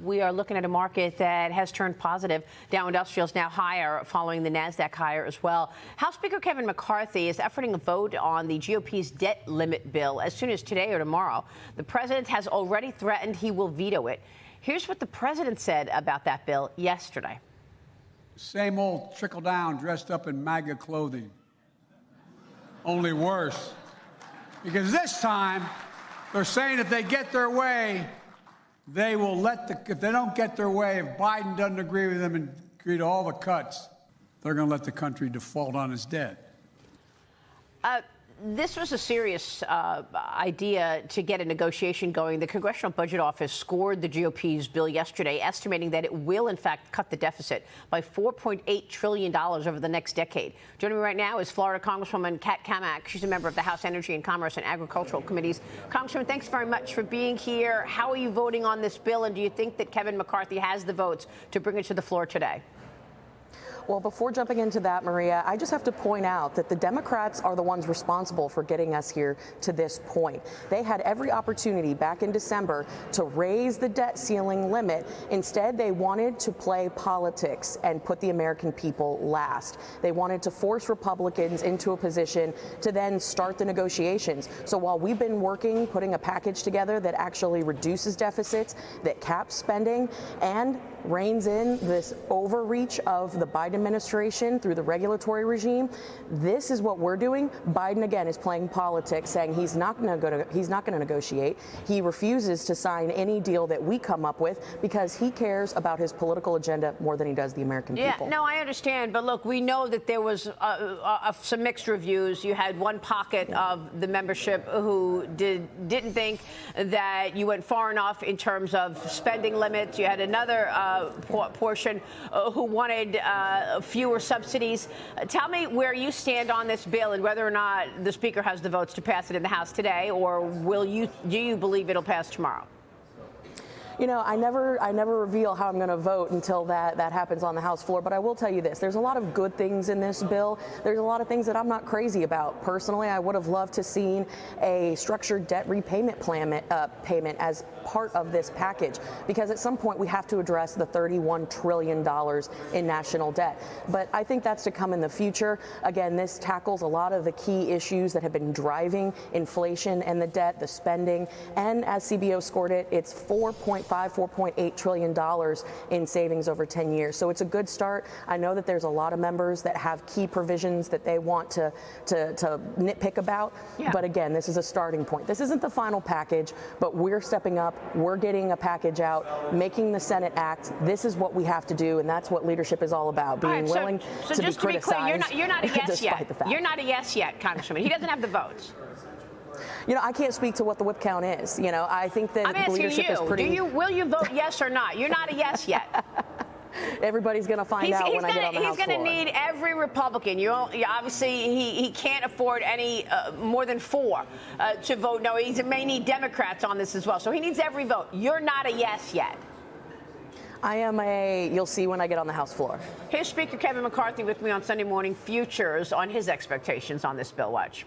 we are looking at a market that has turned positive. Dow Industrials now higher following the NASDAQ higher as well. House Speaker Kevin McCarthy is efforting a vote on the GOP's debt limit bill as soon as today or tomorrow. The president has already threatened he will veto it. Here's what the president said about that bill yesterday. Same old trickle down dressed up in MAGA clothing. Only worse. Because this time, they're saying if they get their way, they will if they don't get their way, if Biden doesn't agree with them and agree to all the cuts, they're going to let the country default on its debt. This was a serious idea to get a negotiation going. The Congressional Budget Office scored the GOP's bill yesterday, estimating that it will, in fact, cut the deficit by $4.8 trillion over the next decade. Joining me right now is Florida Congresswoman Cammack. She's a member of the House Energy and Commerce and Agricultural Committees. Congresswoman, thanks very much for being here. How are you voting on this bill, and do you think that Kevin McCarthy has the votes to bring it to the floor today? Well, before jumping into that, Maria, I just have to point out that the Democrats are the ones responsible for getting us here to this point. They had every opportunity back in December to raise the debt ceiling limit. Instead, they wanted to play politics and put the American people last. They wanted to force Republicans into a position to then start the negotiations. So while we've been working, putting a package together that actually reduces deficits, that caps spending, and reins in this overreach of the Biden administration through the regulatory regime, this is what we're doing. Biden again is playing politics, saying he's not going to negotiate. He refuses to sign any deal that we come up with because he cares about his political agenda more than he does the American people. Yeah, no, I understand. But look, we know that there was some mixed reviews. You had one pocket of the membership who didn't think that you went far enough in terms of spending limits. You had another portion who wanted fewer subsidies. Tell me where you stand on this bill and whether or not the Speaker has the votes to pass it in the House today, or do you believe it'll pass tomorrow? You know, I never reveal how I'm going to vote until that happens on the House floor. But I will tell you this. There's a lot of good things in this bill. There's a lot of things that I'm not crazy about. Personally, I would have loved to seen a structured debt repayment payment as part of this package, because at some point we have to address the $31 trillion in national debt. But I think that's to come in the future. Again, this tackles a lot of the key issues that have been driving inflation and the debt, the spending. And as CBO scored it, it's $4.8 trillion in savings over 10 years. So it's a good start. I know that there's a lot of members that have key provisions that they want to nitpick about. Yeah. But again, this is a starting point. This isn't the final package, but we're stepping up. We're getting a package out, making the Senate act. This is what we have to do, and that's what leadership is all about, being willing to be criticized. So just to be clear, you're not a yes yet. You're not a yes yet, Congresswoman. He doesn't have the votes. You know, I can't speak to what the whip count is. You know, I think that leadership is pretty. Will you vote yes or not? You're not a yes yet. Everybody's going to find out when I get on the House floor. He's going to need every Republican. Obviously, he can't afford any more than 4 to vote no. He may need Democrats on this as well. So he needs every vote. You're not a yes yet. I am you'll see when I get on the House floor. Here's Speaker Kevin McCarthy with me on Sunday Morning Futures on his expectations on this bill. Watch.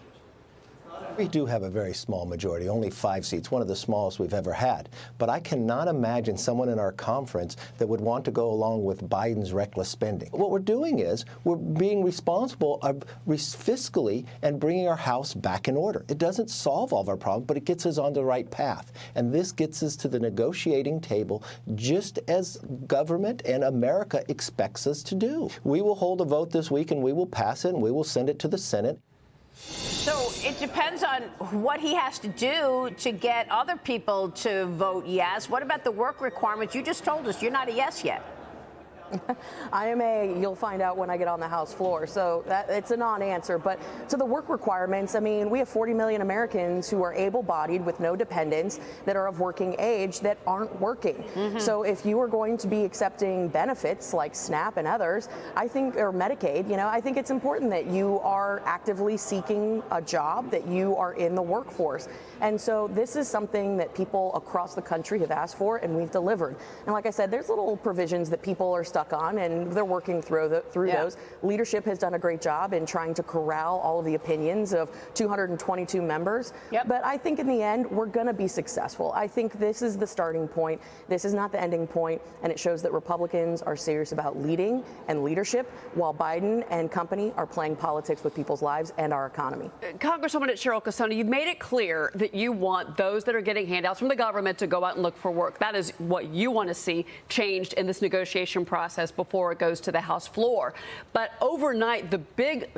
We do have a very small majority, only 5 seats, one of the smallest we've ever had. But I cannot imagine someone in our conference that would want to go along with Biden's reckless spending. What we're doing is we're being responsible fiscally and bringing our house back in order. It doesn't solve all of our problems, but it gets us on the right path. And this gets us to the negotiating table just as government and America expects us to do. We will hold a vote this week and we will pass it and we will send it to the Senate. So it depends on what he has to do to get other people to vote yes. What about the work requirements? You just told us you're not a yes yet. I am you'll find out when I get on the House floor. So it's a non-answer. But to the work requirements, I mean, we have 40 million Americans who are able-bodied with no dependents that are of working age that aren't working. Mm-hmm. So if you are going to be accepting benefits like SNAP and others, I think, or Medicaid, I think it's important that you are actively seeking a job, that you are in the workforce. And so this is something that people across the country have asked for, and we've delivered. And like I said, there's little provisions that people are stuck on, and they're working through those. Leadership has done a great job in trying to corral all of the opinions of 222 members. But I think in the end, we're going to be successful. I think this is the starting point. This is not the ending point, and it shows that Republicans are serious about leading and leadership, while Biden and company are playing politics with people's lives and our economy. Congresswoman Cheryl Casone, you've made it clear that you want those that are getting handouts from the government to go out and look for work. That is what you want to see changed in this negotiation process before it goes to the House floor. But overnight, the big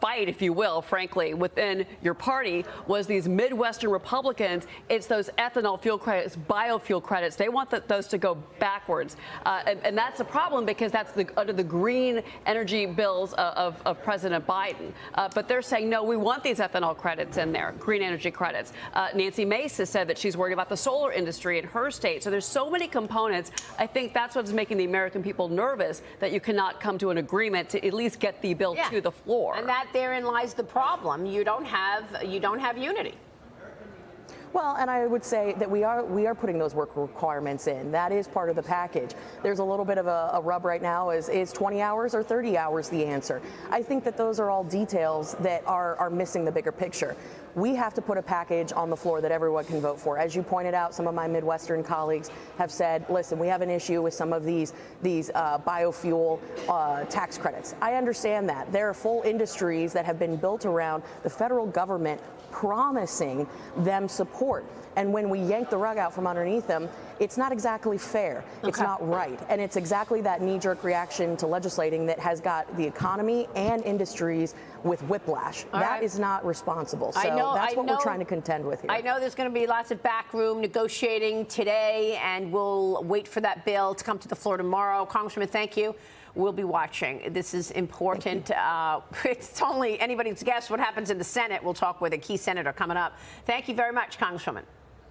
fight, if you will, frankly, within your party was these Midwestern Republicans. It's those ethanol fuel credits, biofuel credits. They want those to go backwards. And that's a problem because that's under the green energy bills of President Biden. But they're saying, no, we want these ethanol credits in there, green energy credits. Nancy Mace has said that she's worried about the solar industry in her state. So there's so many components. I think that's what's making the American people nervous, that you cannot come to an agreement to at least get the bill to the floor. And that therein lies the problem. You don't have unity. Well, and I would say that we are putting those work requirements in. That is part of the package. There's a little bit of a rub right now. Is 20 hours or 30 hours the answer? I think that those are all details that are missing the bigger picture. We have to put a package on the floor that everyone can vote for. As you pointed out, some of my Midwestern colleagues have said, listen, we have an issue with some of these biofuel tax credits. I understand that. There are full industries that have been built around the federal government promising them support. And when we yank the rug out from underneath them, it's not exactly fair. It's not right. And it's exactly that knee-jerk reaction to legislating that has got the economy and industries with whiplash. That is not responsible. So that's what we're trying to contend with here. I know there's going to be lots of backroom negotiating today, and we'll wait for that bill to come to the floor tomorrow. Congressman, thank you. We'll be watching. This is important. It's only anybody's guess what happens in the Senate. We'll talk with a key senator coming up. Thank you very much, Congresswoman.